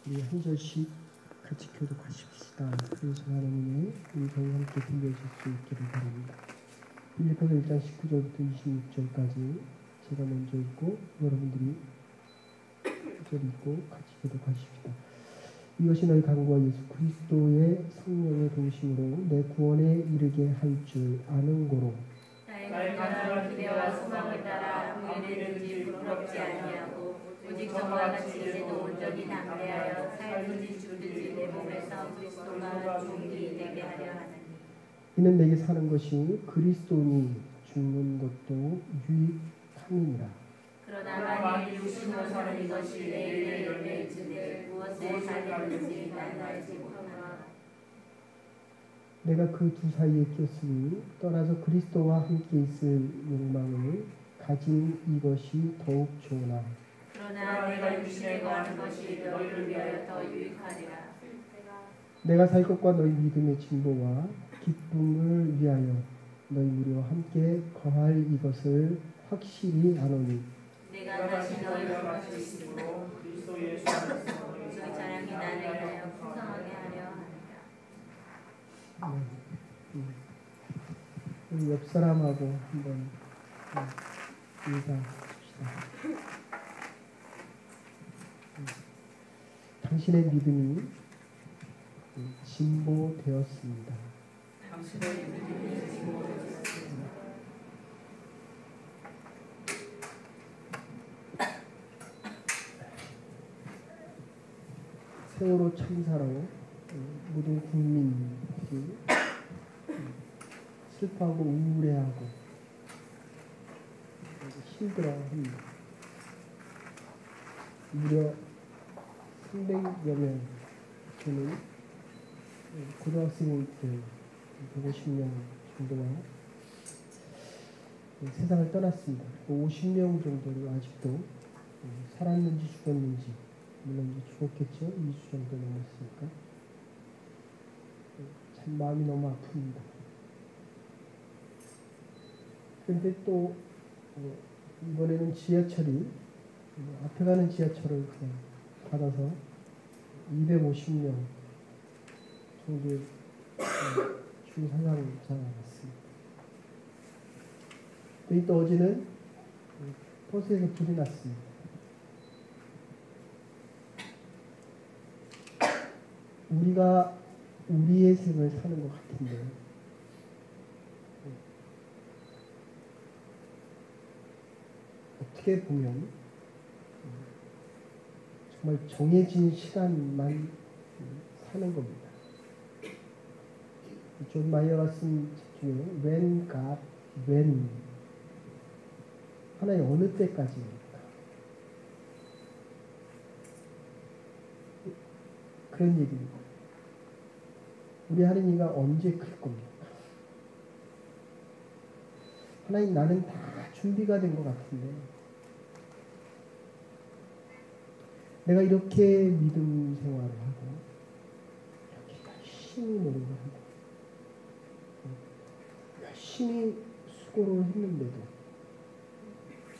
우리 한 절씩 같이 교독하십시다. 그래서 하나님의 음성이 함께 들려질 수 있기를 바랍니다. 빌립보서 1장 19절부터 26절까지 제가 먼저 읽고 여러분들이 1절 읽고 같이 교독하십시다. 이것이 너희 강구와 예수 그리스도의 성령의 동심으로 내 구원에 이르게 할 줄 아는 고로 나의 간절한 기대와 소망을 따라 부인되는지 부끄럽지 아니하고 오직 저와 같이 이제도 온전히 담대하여 살든지 죽든지 내 몸에서 그리스도가 종이 되게 하려 하느니 이는 내게 사는 것이 그리스도니 죽는 것도 유익함이니라. 그러나 만일 육신으로 사는 이것이 내일의 열매일진데 무엇을 살리는지 난 알지 못하노라. 내가 그 두 사이에 꼈으니 떠나서 그리스도와 함께 있을 욕망을 가진 이것이 더욱 좋으나 그러나 내가 육신에 거하는 것이 너희를 위하여 더 유익하리라. 내가 살 것과 너희 믿음의 진보와 기쁨을 위하여 너희 우리와 함께 거할 이것을 확실히 아노니 내가 다시 너희와 같이 있으므로 그리스도 예수 안에서 너희 자랑이 나를 위하여 풍성하게 하려 하느니라. 우리 옆 사람하고 한번 인사합시다. 당신의 믿음이 진보되었습니다. 당신의 믿음이 진보되었습니다. 세월호 참사로 모든 국민이 슬퍼하고 우울해하고 힘들어합니다. 무려 300여 명 저는 고등학생들 150명 정도가 세상을 떠났습니다. 50명 정도는 아직도 살았는지 죽었는지, 물론 이제 죽었겠죠. 2주 정도 넘었으니까. 참 마음이 너무 아픕니다. 그런데 또 이번에는 지하철이 앞에 가는 지하철을 그냥 받아서 250명 정도의 중사상자가 났습니다. 또 어제는 버스에서 불이 났습니다. 우리가 우리의 생을 사는 것 같은데 어떻게 보면 정말 정해진 시간만 사는 겁니다. 존 마이어가 쓴 책 중에 When God, When 하나의 어느 때까지입니까? 그런 얘기입니다. 우리 하나님이가 언제 클 겁니까? 하나님 나는 다 준비가 된 것 같은데 내가 이렇게 믿음 생활을 하고 이렇게 열심히 노력을 하고 열심히 수고를 했는데도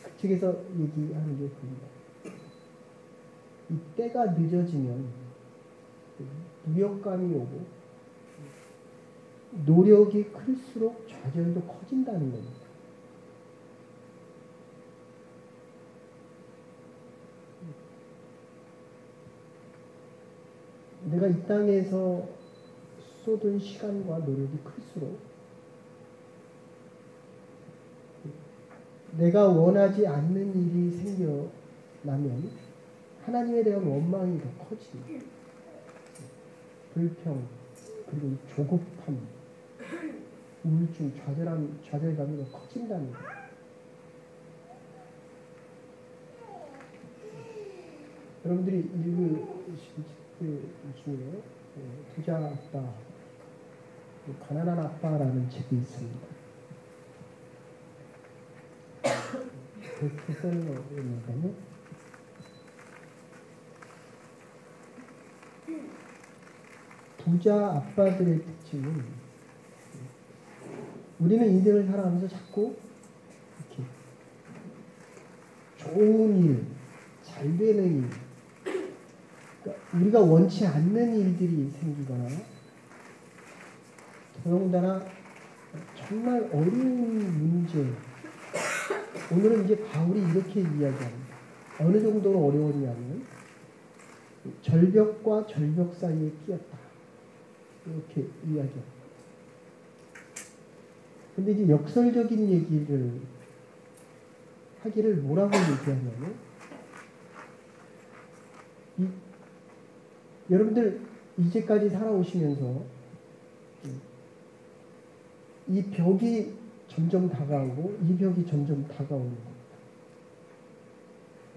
그쪽에서 얘기하는 게 그겁니다. 이 때가 늦어지면 무력감이 오고 노력이 클수록 좌절도 커진다는 겁니다. 내가 이 땅에서 쏟은 시간과 노력이 클수록 내가 원하지 않는 일이 생겨나면 하나님에 대한 원망이 더 커집니다. 불평, 그리고 조급함, 우울증, 좌절감이 더 커진다는 거예요. 여러분들이 읽으신 책 중에 부자 아빠, 가난한 아빠라는 책이 있습니다. 베스트셀러입니다요. 부자 아빠들의 특징은 우리는 인생을 살아가면서 자꾸 이렇게 좋은 일, 잘 되는 일, 그러니까 우리가 원치 않는 일들이 생기거나 더더군다나 정말 어려운 문제. 오늘은 이제 바울이 이렇게 이야기합니다. 어느 정도로 어려웠냐면 절벽과 절벽 사이에 끼었다. 이렇게 이야기합니다. 근데 이제 역설적인 얘기를 하기를 뭐라고 얘기하냐면 여러분들 이제까지 살아오시면서 이 벽이 점점 다가오고 이 벽이 점점 다가오는 겁니다.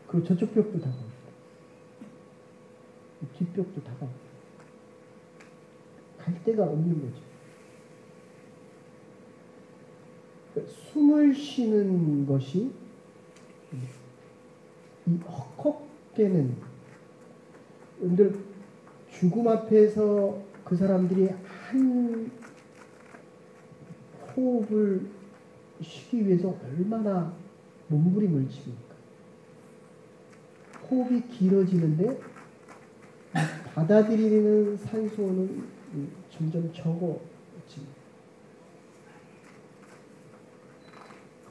그리고 저쪽 벽도 다가옵니다. 뒷벽도 다가옵니다. 갈 데가 없는 거죠. 그러니까 숨을 쉬는 것이 이 헉헉대는 여러분들 죽음 앞에서 그 사람들이 한 호흡을 쉬기 위해서 얼마나 몸부림을 칩니까? 호흡이 길어지는데 받아들이는 산소는 점점 적어집니다.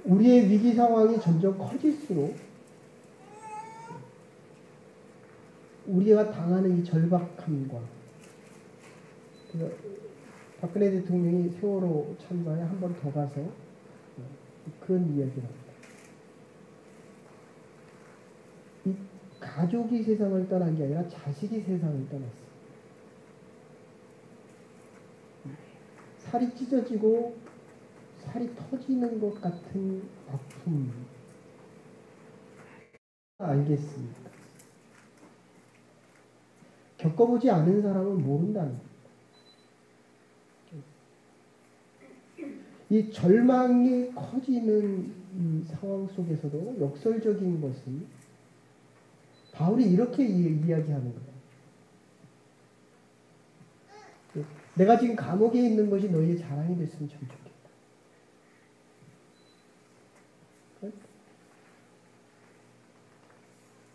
우리의 위기 상황이 점점 커질수록 우리가 당하는 이 절박함과 박근혜 대통령이 세월호 참사에 한 번 더 가서 그런 이야기를 합니다. 이 가족이 세상을 떠난 게 아니라 자식이 세상을 떠났어요. 살이 찢어지고 살이 터지는 것 같은 아픔. 알겠습니까? 겪어보지 않은 사람은 모른다는 거예요. 이 절망이 커지는 이 상황 속에서도 역설적인 것은 바울이 이렇게 이야기하는 거예요. 내가 지금 감옥에 있는 것이 너희의 자랑이 됐으면 참 좋겠다.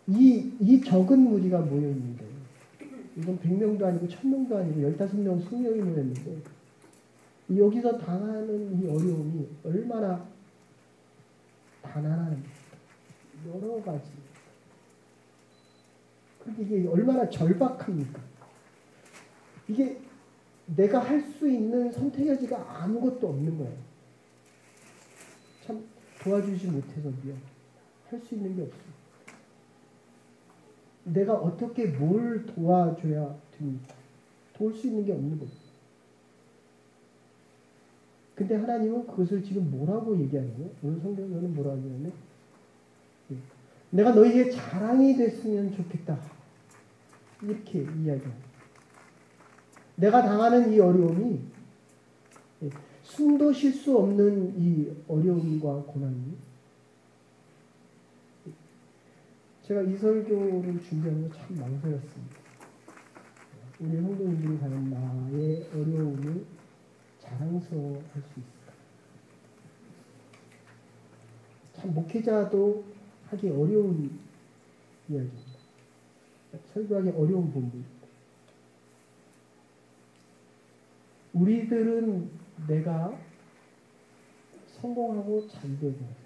이 적은 무리가 모여 있는데, 이건 100명도 아니고 1000명도 아니고 15명, 20명이 모였는데, 여기서 당하는 이 어려움이 얼마나 가난한 여러 가지. 그런데 이게 얼마나 절박합니까? 이게 내가 할 수 있는 선택의 여지가 아무것도 없는 거예요. 참 도와주지 못해서 미안. 할 수 있는 게 없어요. 내가 어떻게 뭘 도와줘야 됩니까? 도울 수 있는 게 없는 거예요. 근데 하나님은 그것을 지금 뭐라고 얘기하냐면, 오늘 성경에는 뭐라고 하냐면, 내가 너희의 자랑이 됐으면 좋겠다. 이렇게 이야기합니다. 내가 당하는 이 어려움이, 숨도 쉴 수 없는 이 어려움과 고난이, 제가 이 설교를 준비하면서 참 망설였습니다. 우리 성도님들이 과연 나의 어려움을 자랑스러워할 수 있을까? 참 목회자도 하기 어려운 이야기입니다. 설교하기 어려운 부분입니다. 우리들은 내가 성공하고 잘되고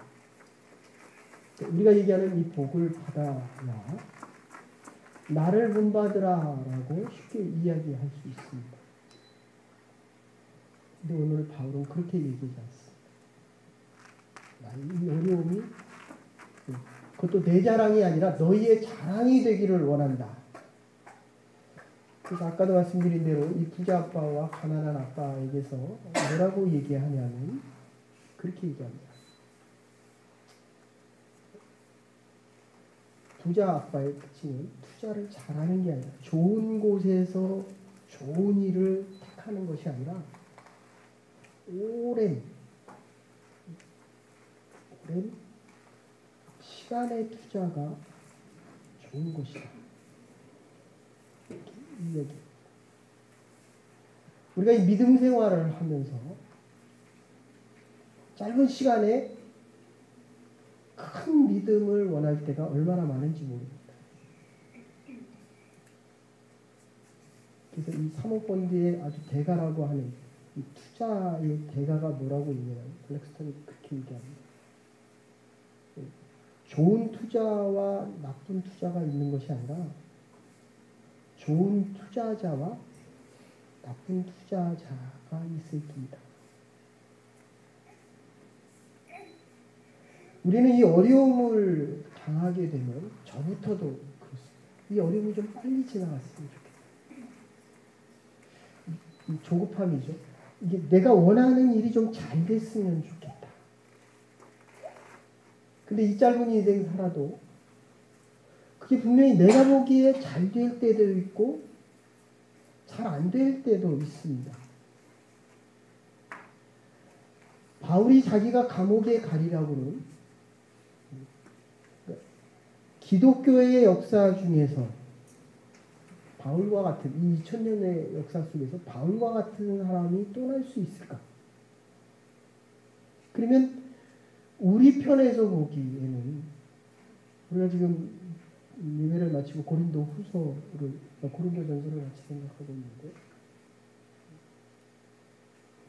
우리가 얘기하는 이 복을 받아야 나를 본받으라라고 쉽게 이야기할 수 있습니다. 근데 오늘 바울은 그렇게 얘기하지 않습니다. 이 어려움이 그것도 내 자랑이 아니라 너희의 자랑이 되기를 원한다. 그래서 아까도 말씀드린 대로 이 부자 아빠와 가난한 아빠에게서 뭐라고 얘기하냐면 그렇게 얘기합니다. 부자 아빠의 특징은 투자를 잘하는 게 아니라 좋은 곳에서 좋은 일을 택하는 것이 아니라 오랜 시간의 투자가 좋은 것이다. 이 얘기. 우리가 이 믿음 생활을 하면서 짧은 시간에 큰 믿음을 원할 때가 얼마나 많은지 모릅니다. 그래서 이 사모펀드의 아주 대가라고 하는 이 투자의 대가가 뭐라고 얘기하냐면 블랙스턴이 그렇게 얘기합니다. 좋은 투자와 나쁜 투자가 있는 것이 아니라 좋은 투자자와 나쁜 투자자가 있을 뿐이다. 우리는 이 어려움을 당하게 되면 저부터도 그렇습니다. 이 어려움이 좀 빨리 지나갔으면 좋겠다. 이 조급함이죠. 이게 내가 원하는 일이 좀 잘 됐으면 좋겠다. 근데 이 짧은 인생 살아도 그게 분명히 내가 보기에 잘 될 때도 있고 잘 안 될 때도 있습니다. 바울이 자기가 감옥에 가리라고는 기독교의 역사 중에서 바울과 같은 이 2000년의 역사 속에서 바울과 같은 사람이 또 날 수 있을까? 그러면 우리 편에서 보기에는 우리가 지금 예배를 마치고 고린도전서를 같이 생각하고 있는데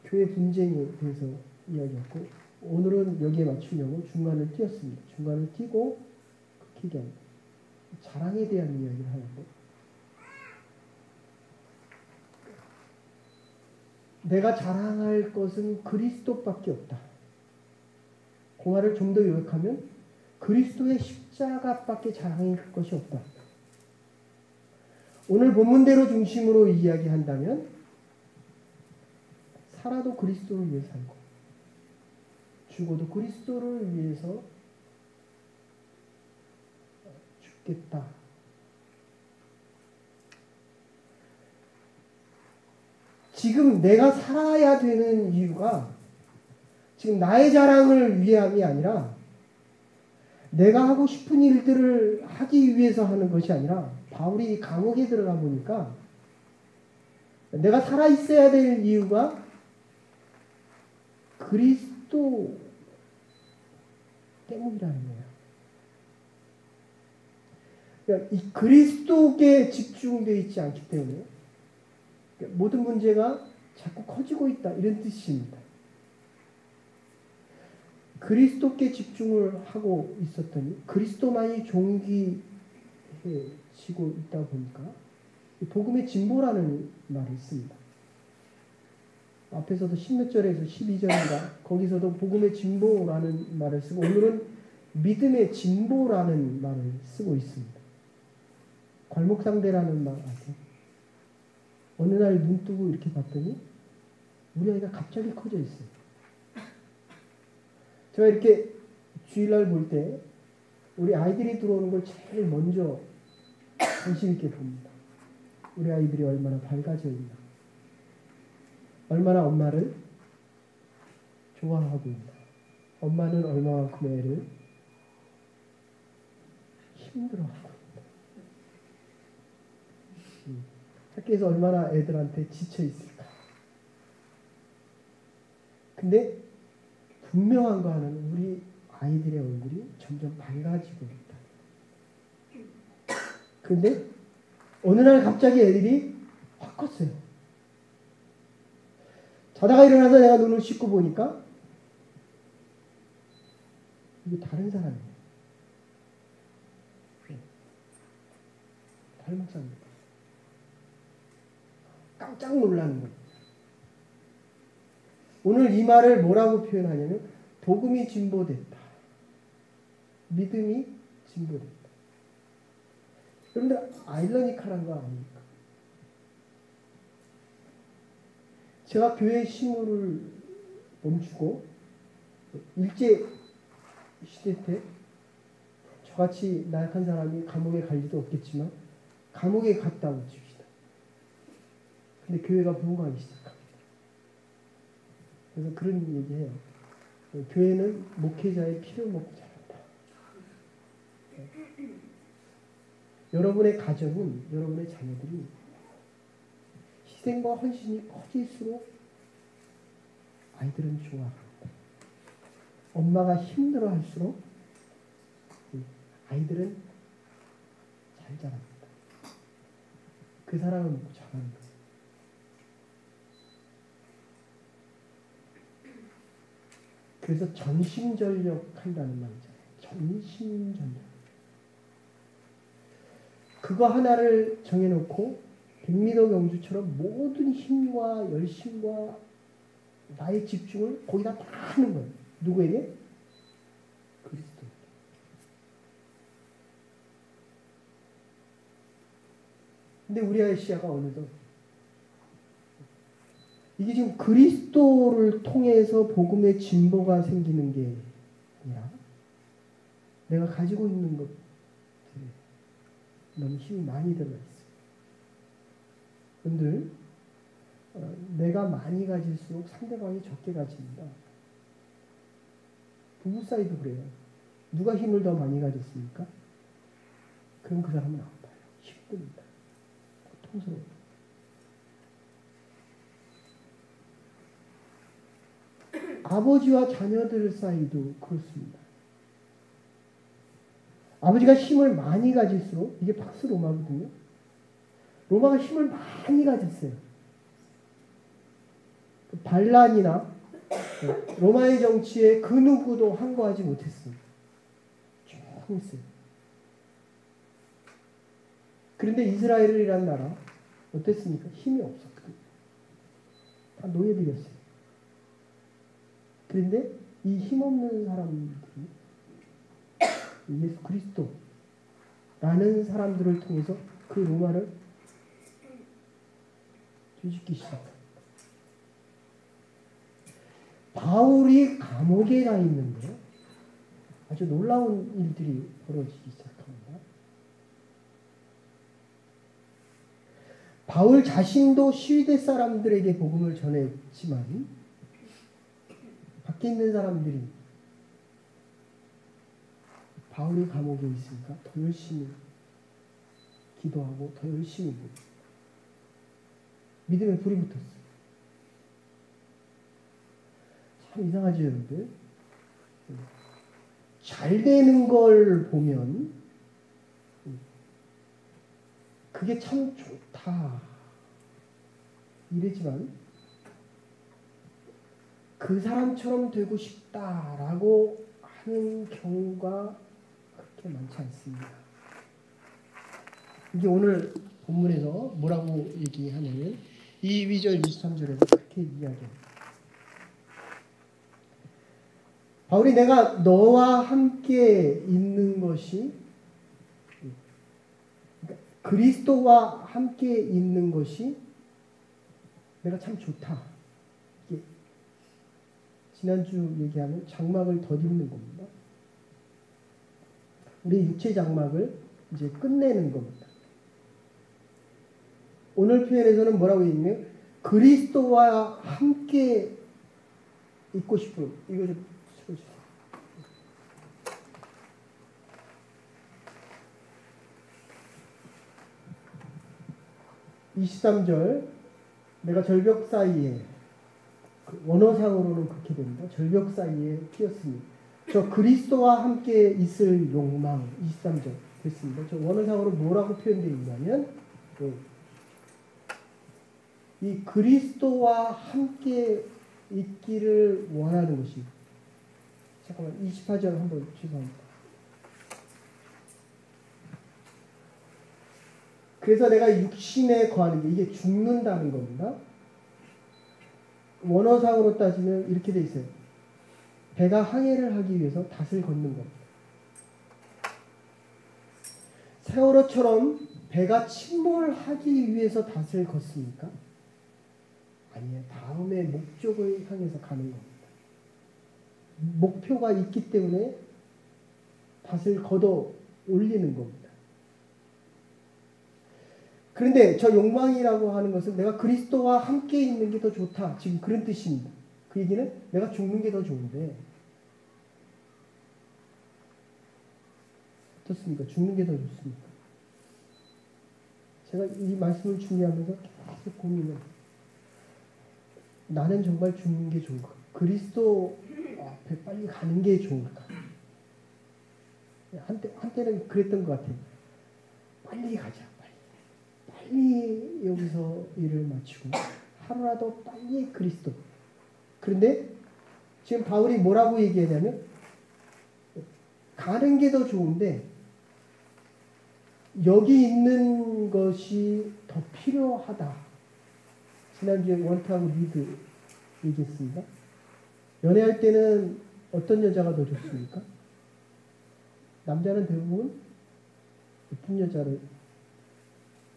교회 분쟁에 대해서 이야기했고 오늘은 여기에 맞추려고 중간을 띄었습니다. 중간을 띄고 그렇게 얘기합니다. 자랑에 대한 이야기를 하는데 내가 자랑할 것은 그리스도밖에 없다. 공화를 좀 더 요약하면 그리스도의 십자가밖에 자랑할 것이 없다. 오늘 본문대로 중심으로 이야기한다면 살아도 그리스도를 위해 살고 죽어도 그리스도를 위해서 죽겠다. 지금 내가 살아야 되는 이유가 지금 나의 자랑을 위함이 아니라 내가 하고 싶은 일들을 하기 위해서 하는 것이 아니라 바울이 감옥에 들어가 보니까 내가 살아있어야 될 이유가 그리스도 때문이라는 거예요. 그러니까 이 그리스도께 집중되어 있지 않기 때문에 모든 문제가 자꾸 커지고 있다 이런 뜻입니다. 그리스도께 집중을 하고 있었더니 그리스도만이 존귀해지고 있다 보니까 복음의 진보라는 말을 씁니다. 앞에서도 10몇 절에서 12절인가 거기서도 복음의 진보라는 말을 쓰고 오늘은 믿음의 진보라는 말을 쓰고 있습니다. 괄목상대라는 말 아세요? 어느 날 눈 뜨고 이렇게 봤더니 우리 아이가 갑자기 커져 있어요. 제가 이렇게 주일날 볼 때 우리 아이들이 들어오는 걸 제일 먼저 관심 있게 봅니다. 우리 아이들이 얼마나 밝아져 있나. 얼마나 엄마를 좋아하고 있나. 엄마는 얼마만큼 애를 힘들어하고 있나. 학교에서 얼마나 애들한테 지쳐 있을까. 근데 분명한 거 하나는 우리 아이들의 얼굴이 점점 밝아지고 있다. 근데 어느 날 갑자기 애들이 확 컸어요. 자다가 일어나서 내가 눈을 씻고 보니까 이게 다른 사람이에요. 다른 목사입니다. 깜짝 놀라는 거예요. 오늘 이 말을 뭐라고 표현하냐면 복음이 진보됐다. 믿음이 진보됐다. 여러분들 아이러니컬한 거 아닙니까? 제가 교회 심호를 멈추고 일제 시대 때 저같이 나약한 사람이 감옥에 갈 리도 없겠지만 감옥에 갔다고 칩시다. 근데 교회가 부흥하기 시작합니다. 그래서 그런 얘기해요. 교회는 목회자의 피를 먹고 자란다. 여러분의 가정은 여러분의 자녀들이 희생과 헌신이 커질수록 아이들은 좋아합니다. 엄마가 힘들어할수록 아이들은 잘 자랍니다. 그 사랑을 먹고 자라는 거예요. 그래서 전심전력 한다는 말이잖아요. 전심전력. 그거 하나를 정해놓고 100m 경주처럼 모든 힘과 열심과 나의 집중을 거기다 다 하는 거예요. 누구에게? 그리스도. 근데 우리 아시아가 어느덧 이게 지금 그리스도를 통해서 복음의 진보가 생기는 게 아니라 내가 가지고 있는 것들에 너무 힘이 많이 들어가 있어요. 여러분들 내가 많이 가질수록 상대방이 적게 가집니다. 부부 사이도 그래요. 누가 힘을 더 많이 가졌습니까? 그럼 그 사람은 아파요. 힘듭니다. 고통스러워요. 아버지와 자녀들 사이도 그렇습니다. 아버지가 힘을 많이 가질수록 이게 박스 로마거든요. 로마가 힘을 많이 가졌어요. 반란이나 로마의 정치에 그 누구도 항거하지 못했어요. 쭉 했어요. 그런데 이스라엘이라는 나라 어땠습니까? 힘이 없었거든요. 다 노예들이었어요. 그런데 이 힘없는 사람들이 예수 그리스도라는 사람들을 통해서 그 로마를 뒤집기 시작합니다. 바울이 감옥에 가 있는데 아주 놀라운 일들이 벌어지기 시작합니다. 바울 자신도 시위대 사람들에게 복음을 전했지만 밖에 있는 사람들이 바울이 감옥에 있으니까 더 열심히 기도하고 더 열심히 믿음에 불이 붙었어요. 참 이상하죠, 여러분들? 잘 되는 걸 보면 그게 참 좋다 이러지만 그 사람처럼 되고 싶다라고 하는 경우가 그렇게 많지 않습니다. 이게 오늘 본문에서 뭐라고 얘기하냐면 22절 23절에서 그렇게 이야기합니다. 바울이 내가 너와 함께 있는 것이 그리스도와 함께 있는 것이 내가 참 좋다. 이게 지난주 얘기하는 장막을 덧입는 겁니다. 우리 육체 장막을 이제 끝내는 겁니다. 오늘 표현에서는 뭐라고 있냐면 그리스도와 함께 있고 싶은 이거 좀 쳐주세요. 23절 내가 절벽 사이에 원어상으로는 그렇게 됩니다. 절벽 사이에 피었으니 저 그리스도와 함께 있을 욕망 23절 됐습니다. 저 원어상으로 뭐라고 표현되어 있냐면 이 그리스도와 함께 있기를 원하는 것이 잠깐만 28절 한번 죄송합니다. 그래서 내가 육신에 거하는 게 이게 죽는다는 겁니다. 원어상으로 따지면 이렇게 돼 있어요. 배가 항해를 하기 위해서 닷을 걷는 겁니다. 세월호처럼 배가 침몰하기 위해서 닷을 걷습니까? 아니에요. 다음에 목적을 향해서 가는 겁니다. 목표가 있기 때문에 닷을 걷어 올리는 겁니다. 그런데 저 욕망이라고 하는 것은 내가 그리스도와 함께 있는 게 더 좋다. 지금 그런 뜻입니다. 그 얘기는 내가 죽는 게 더 좋은데 어떻습니까? 죽는 게 더 좋습니까? 제가 이 말씀을 준비하면서 계속 고민을 나는 정말 죽는 게 좋을까? 그리스도 앞에 빨리 가는 게 좋을까? 한때는 그랬던 것 같아요. 빨리 가자. 빨리 여기서 일을 마치고 하루라도 빨리 그리스도. 그런데 지금 바울이 뭐라고 얘기하냐면 가는 게 더 좋은데 여기 있는 것이 더 필요하다. 지난주에 원트하고 리드 얘기했습니다. 연애할 때는 어떤 여자가 더 좋습니까? 남자는 대부분 예쁜 여자를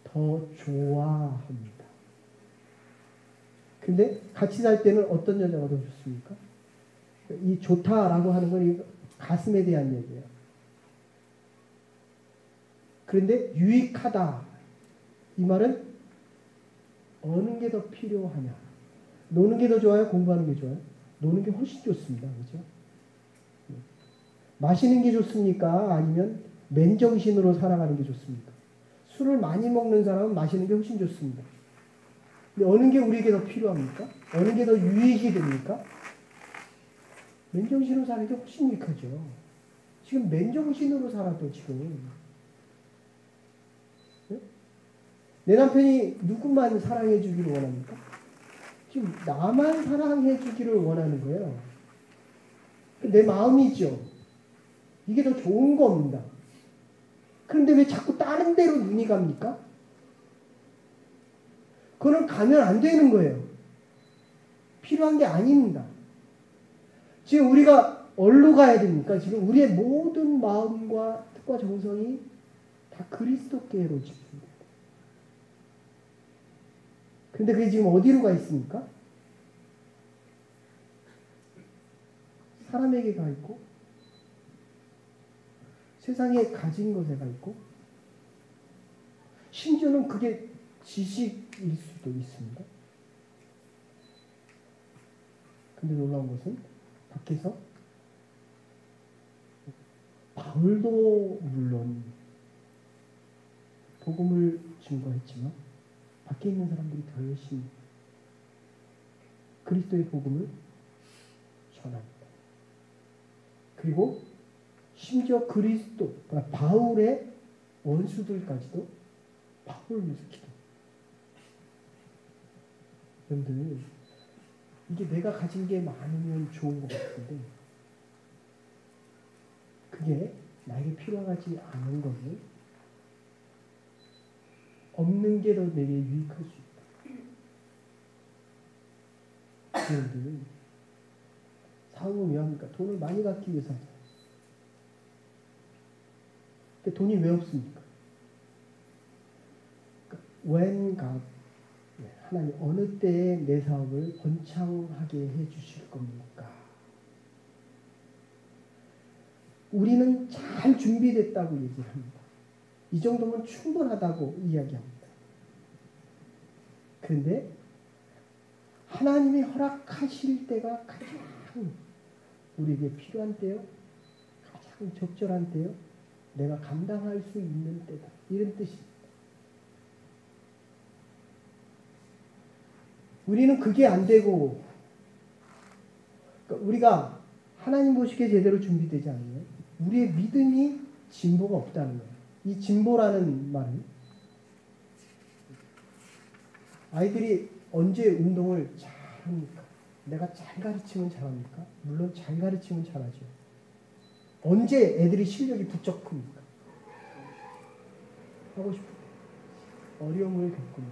더 좋아합니다. 근데 같이 살 때는 어떤 여자가 더 좋습니까? 이 좋다라고 하는 건 이 가슴에 대한 얘기예요. 그런데 유익하다. 이 말은 어느 게 더 필요하냐. 노는 게 더 좋아요? 공부하는 게 좋아요? 노는 게 훨씬 좋습니다. 그죠? 마시는 게 좋습니까? 아니면 맨정신으로 살아가는 게 좋습니까? 술을 많이 먹는 사람은 마시는 게 훨씬 좋습니다. 근데 어느 게 우리에게 더 필요합니까? 어느 게 더 유익이 됩니까? 맨정신으로 사는 게 훨씬 유익하죠. 지금 맨정신으로 살아도 지금 내 남편이 누구만 사랑해 주기를 원합니까? 지금 나만 사랑해 주기를 원하는 거예요. 내 마음이죠. 이게 더 좋은 겁니다. 그런데 왜 자꾸 다른 데로 눈이 갑니까? 그거는 가면 안 되는 거예요. 필요한 게 아닙니다. 지금 우리가 어디로 가야 됩니까? 지금 우리의 모든 마음과 뜻과 정성이 다 그리스도께로 집중됩니다. 근데 그게 지금 어디로 가 있습니까? 사람에게 가 있고 세상에 가진 것에 가 있고 심지어는 그게 지식일 수도 있습니다. 근데 놀라운 것은 밖에서 바울도 물론 복음을 증거했지만 밖에 있는 사람들이 더 열심히 그리스도의 복음을 전합니다. 그리고 심지어 그리스도, 그러니까 바울의 원수들까지도 바울을 위해서 기도합니다. 여러분들, 이게 내가 가진 게 많으면 좋은 것 같은데 그게 나에게 필요하지 않은 것을 없는 게 더 내게 유익할 수 있다. 여러분들, 사업은 왜 합니까? 돈을 많이 갖기 위해서 하죠. 근데 돈이 왜 없습니까? When God, 하나님 어느 때에 내 사업을 번창하게 해주실 겁니까? 우리는 잘 준비됐다고 얘기를 합니다. 이 정도면 충분하다고 이야기합니다. 그런데 하나님이 허락하실 때가 가장 우리에게 필요한 때요, 가장 적절한 때요, 내가 감당할 수 있는 때다. 이런 뜻입니다. 우리는 그게 안 되고, 그러니까 우리가 하나님 보시기에 제대로 준비되지 않으면 우리의 믿음이 진보가 없다는 거예요. 이 진보라는 말은 아이들이 언제 운동을 잘합니까? 내가 잘 가르치면 잘합니까? 물론 잘 가르치면 잘하죠. 언제 애들이 실력이 부쩍 큽니까? 하고 싶어. 어려움을 겪으면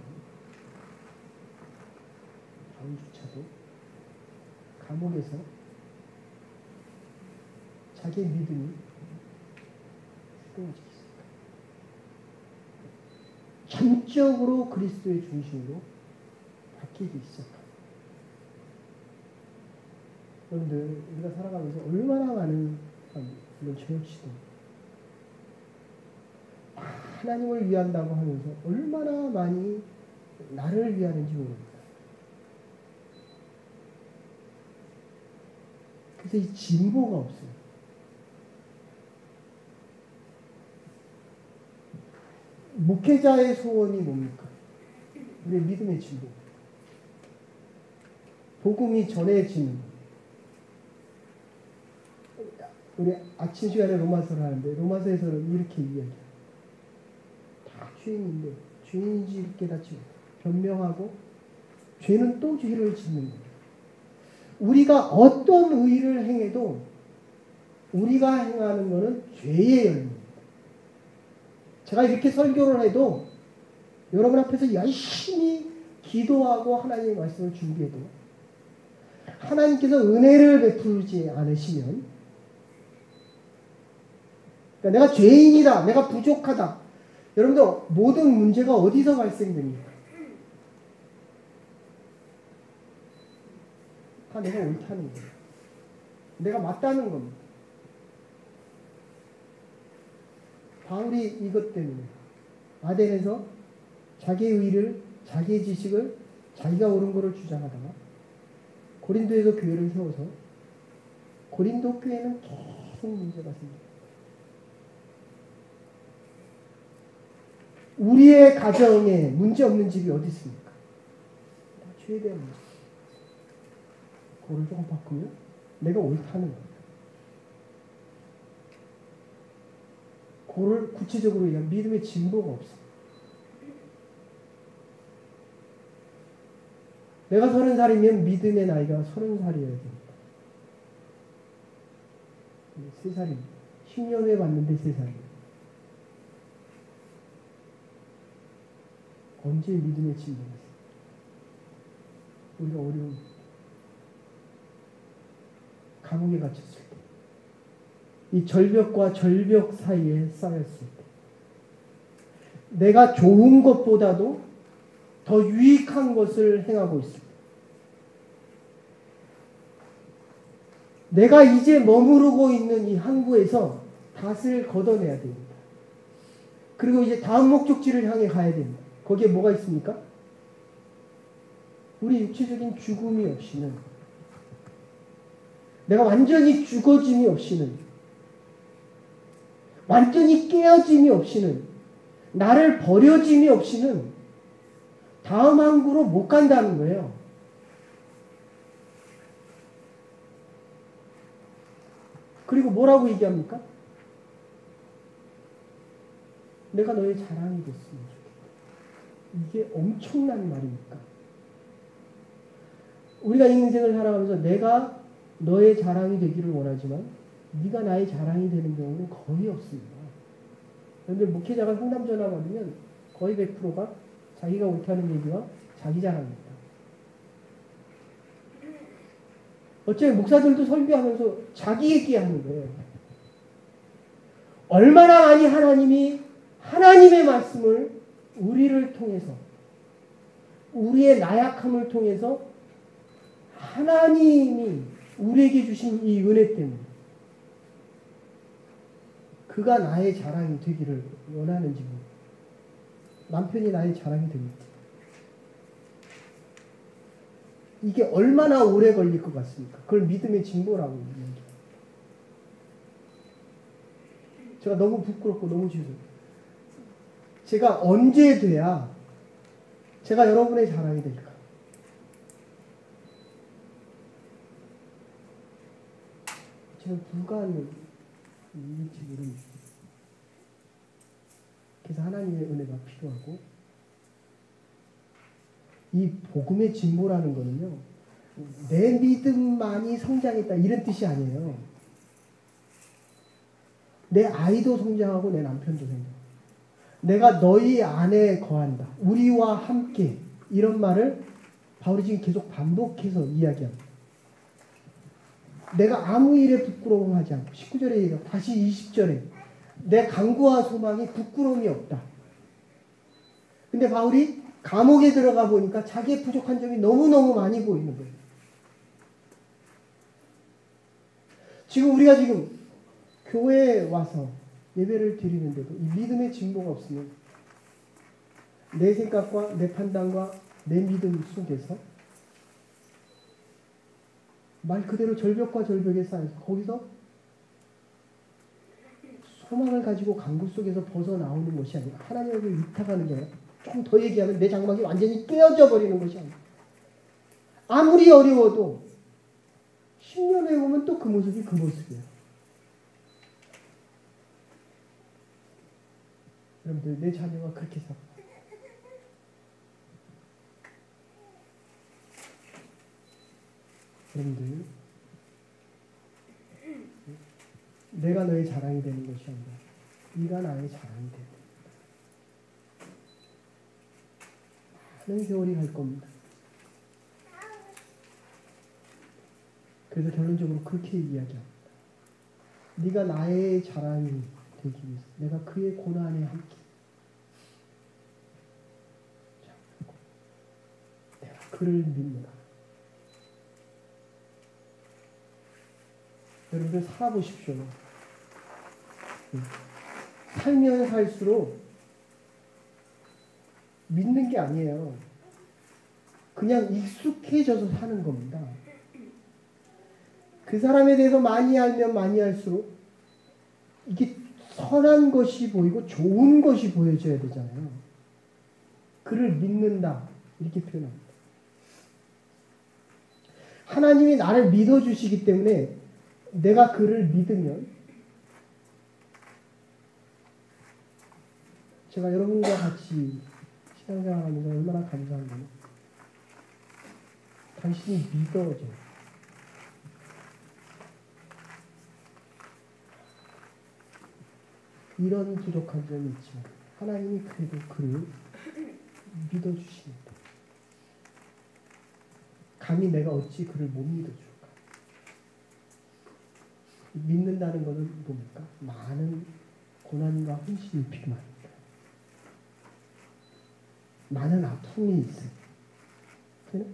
다음 주차도 감옥에서 자기의 믿음이 새로워지기 시작합니다. 전적으로 그리스도의 중심으로 바뀌기 시작합니다. 여러분들, 우리가 살아가면서 얼마나 많은 사람, 물론 저 역시도 하나님을 위한다고 하면서 얼마나 많이 나를 위하는지 모릅니다. 그래서 이 진보가 없어요. 목회자의 소원이 뭡니까? 우리의 믿음의 진보. 복음이 전해지는 것. 우리 아침 시간에 로마서를 하는데 로마서에서는 이렇게 이야기해요. 다 죄인인데 죄인인지 깨닫지 못하고 변명하고 죄는 또 죄를 짓는 거예요. 우리가 어떤 의를 행해도 우리가 행하는 것은 죄의 열매입니다. 제가 이렇게 설교를 해도 여러분 앞에서 열심히 기도하고 하나님의 말씀을 준비해도 하나님께서 은혜를 베풀지 않으시면, 그러니까 내가 죄인이다, 내가 부족하다. 여러분들 모든 문제가 어디서 발생됩니까? 다 내가 옳다는 거예요. 내가 맞다는 겁니다. 바울이 이것 때문에 아덴에서 자기의 의를, 자기의 지식을, 자기가 옳은 것을 주장하다가 고린도에서 교회를 세워서 고린도 교회는 계속 문제가 생깁니다. 우리의 가정에 문제 없는 집이 어디 있습니까? 다 죄에 대한 문제. 그걸 조금 바꾸면 내가 옳다는 거예요. 그걸 구체적으로 얘기하면 믿음의 진보가 없어요. 내가 30살이면 믿음의 나이가 30살이어야 됩니다. 3살입니다. 10년 후에 봤는데 3살입니다. 언제 믿음의 진보가 있어요? 우리가 어려운 감옥에 갇혔을 때, 이 절벽과 절벽 사이에 쌓였을 때, 내가 좋은 것보다도 더 유익한 것을 행하고 있습니다. 내가 이제 머무르고 있는 이 항구에서 닷을 걷어내야 됩니다. 그리고 이제 다음 목적지를 향해 가야 됩니다. 거기에 뭐가 있습니까? 우리 육체적인 죽음이 없이는, 내가 완전히 죽어짐이 없이는, 완전히 깨어짐이 없이는, 나를 버려짐이 없이는 다음 항구로 못 간다는 거예요. 그리고 뭐라고 얘기합니까? 내가 너의 자랑이 됐으면 좋겠다. 이게 엄청난 말입니까? 우리가 인생을 살아가면서 내가 너의 자랑이 되기를 원하지만 네가 나의 자랑이 되는 경우는 거의 없습니다. 여러분들 목회자가 상담 전화 받으면 거의 100%가 자기가 옳다는 얘기와 자기 자랑입니다. 어쩌면 목사들도 설교하면서 자기 얘기하는 거예요. 얼마나 많이 하나님이 하나님의 말씀을 우리를 통해서, 우리의 나약함을 통해서 하나님이 우리에게 주신 이 은혜 때문에 그가 나의 자랑이 되기를 원하는지 모르겠어요. 남편이 나의 자랑이 됩니다. 이게 얼마나 오래 걸릴 것 같습니까? 그걸 믿음의 진보라고 얘기합니다. 제가 너무 부끄럽고 너무 죄송해요. 제가 언제 돼야 제가 여러분의 자랑이 될까? 제가 불가능일지 모릅니다. 그래서 하나님의 은혜가 필요하고, 이 복음의 진보라는 거는요, 내 믿음만이 성장했다 이런 뜻이 아니에요. 내 아이도 성장하고 내 남편도 성장하고, 내가 너희 안에 거한다, 우리와 함께, 이런 말을 바울이 지금 계속 반복해서 이야기합니다. 내가 아무 일에 부끄러움하지 않고, 19절에 얘기하고 다시 20절에 내 간구와 소망이 부끄러움이 없다. 근데 바울이 감옥에 들어가 보니까 자기의 부족한 점이 너무너무 많이 보이는 거예요. 지금 우리가 지금 교회에 와서 예배를 드리는데도 이 믿음의 진보가 없으면 내 생각과 내 판단과 내 믿음 속에서 말 그대로 절벽과 절벽에 쌓여서 거기서 소망을 가지고 강구 속에서 벗어나오는 것이 아니라 하나님에게 위탁하는 게 아니라, 조금 더 얘기하면 내 장막이 완전히 깨어져 버리는 것이 아니라, 아무리 어려워도 10년 후에 보면 또 그 모습이 그 모습이에요. 여러분들, 내 자녀가 그렇게 살아. 여러분들, 내가 너의 자랑이 되는 것이 아니라 네가 나의 자랑이 되는 겁니다. 많은 세월이 갈 겁니다. 그래서 결론적으로 그렇게 이야기합니다. 네가 나의 자랑이 되기 위해서 내가 그의 고난에 함께 내가 그를 믿노라. 여러분들 살아보십시오. 살면 살수록 믿는 게 아니에요. 그냥 익숙해져서 사는 겁니다. 그 사람에 대해서 많이 알면 많이 알수록 이게 선한 것이 보이고 좋은 것이 보여져야 되잖아요. 그를 믿는다 이렇게 표현합니다. 하나님이 나를 믿어주시기 때문에 내가 그를 믿으면 제가 여러분과 같이 신앙생활하면서 얼마나 감사한가요? 당신이 믿어져요. 이런 부족한 점이 있지만 하나님이 그래도 그를 믿어주십니다. 감히 내가 어찌 그를 못 믿어줄까? 믿는다는 것은 뭡니까? 많은 고난과 헌신이 필요합니다. 많은 아픔이 있어요. 그래?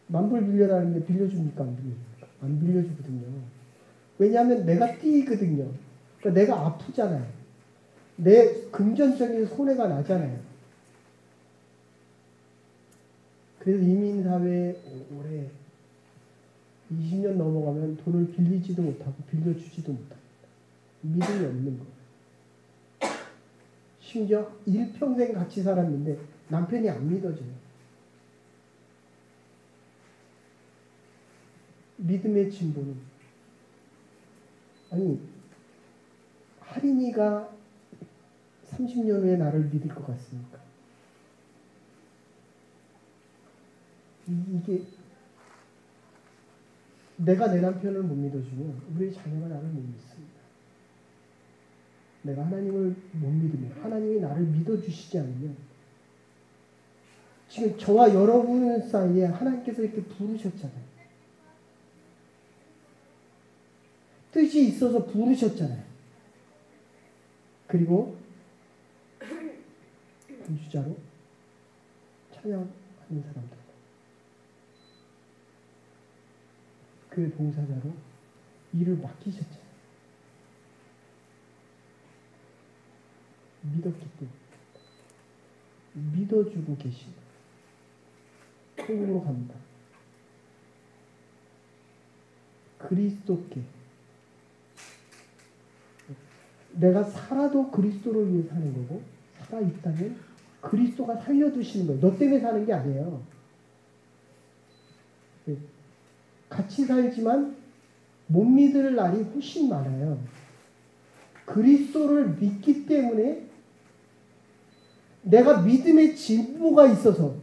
만불 빌려라는데 빌려줍니까? 안 빌려줍니까? 안 빌려주거든요. 왜냐하면 내가 뛰거든요. 그러니까 내가 아프잖아요. 내 금전적인 손해가 나잖아요. 그래서 이민사회에 오래 20년 넘어가면 돈을 빌리지도 못하고 빌려주지도 못합니다. 믿음이 없는 거예요. 심지어 일평생 같이 살았는데 남편이 안 믿어져요. 믿음의 진보는 아니 할인이가 30년 후에 나를 믿을 것 같습니까? 이게 내가 내 남편을 못 믿어주면 우리 자녀가 나를 못 믿습니다. 내가 하나님을 못 믿으면 하나님이 나를 믿어주시지 않으면 지금 저와 여러분 사이에 하나님께서 이렇게 부르셨잖아요. 뜻이 있어서 부르셨잖아요. 그리고 분주자로 찬양하는 사람들, 그 봉사자로 일을 맡기셨잖아요. 믿었기 때문에 믿어주고 계십니다. 통으로 갑니다. 그리스도께 내가 살아도 그리스도를 위해 사는 거고 살아있다면 그리스도가 살려두시는 거예요. 너 때문에 사는 게 아니에요. 같이 살지만 못 믿을 날이 훨씬 많아요. 그리스도를 믿기 때문에 내가 믿음의 진보가 있어서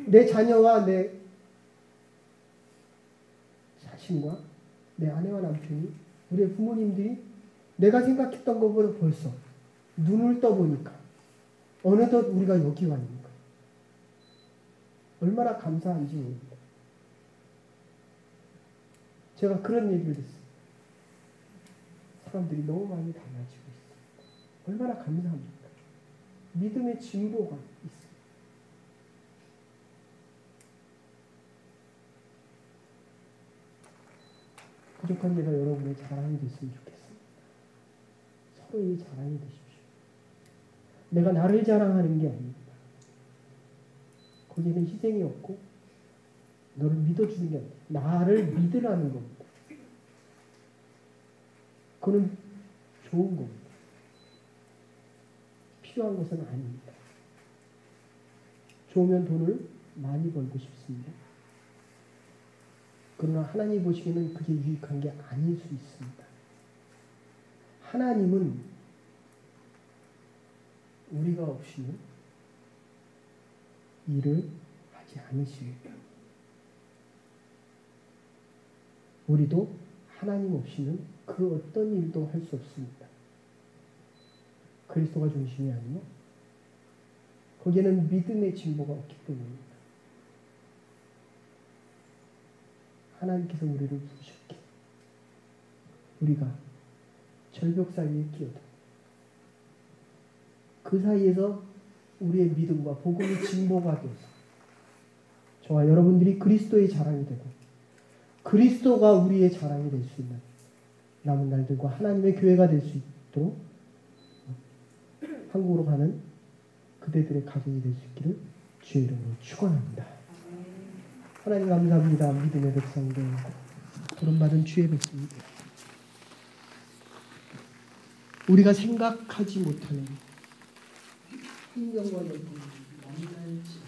내 자녀와 내 자신과 내 아내와 남편이 우리의 부모님들이 내가 생각했던 것보다 벌써 눈을 떠보니까 어느덧 우리가 여기 와 있는 거예요. 얼마나 감사한지 모릅니다. 제가 그런 얘기를 했어요. 사람들이 너무 많이 달라지고 있어요. 얼마나 감사합니까? 믿음의 진보가 있어요. 부족한 제가 여러분의 자랑이 됐으면 좋겠습니다. 서로의 자랑이 되십시오. 내가 나를 자랑하는 게 아닙니다. 거기에는 희생이 없고 너를 믿어주는 게 아닙니다. 나를 믿으라는 겁니다. 그건 좋은 겁니다. 필요한 것은 아닙니다. 좋으면 돈을 많이 벌고 싶습니다. 그러나 하나님 보시기에는 그게 유익한 게 아닐 수 있습니다. 하나님은 우리가 없이는 일을 하지 하지 않으시리라. 우리도 하나님 없이는 그 어떤 일도 할 수 없습니다. 그리스도가 중심이 아니면 거기에는 믿음의 진보가 없기 때문입니다. 하나님께서 우리를 부르셨기에 우리가 절벽 사이에 끼어들어 그 사이에서 우리의 믿음과 복음의 진보가 되어서 저와 여러분들이 그리스도의 자랑이 되고 그리스도가 우리의 자랑이 될 수 있는 남은 날들과 하나님의 교회가 될 수 있도록 한국으로 가는 그대들의 가정이 될 수 있기를 주의 이름으로 축원합니다. 하나님 감사합니다. 믿음의 백성들, 부름받은 주의 백성들, 우리가 생각하지 못하는 환경과 여건이 만날지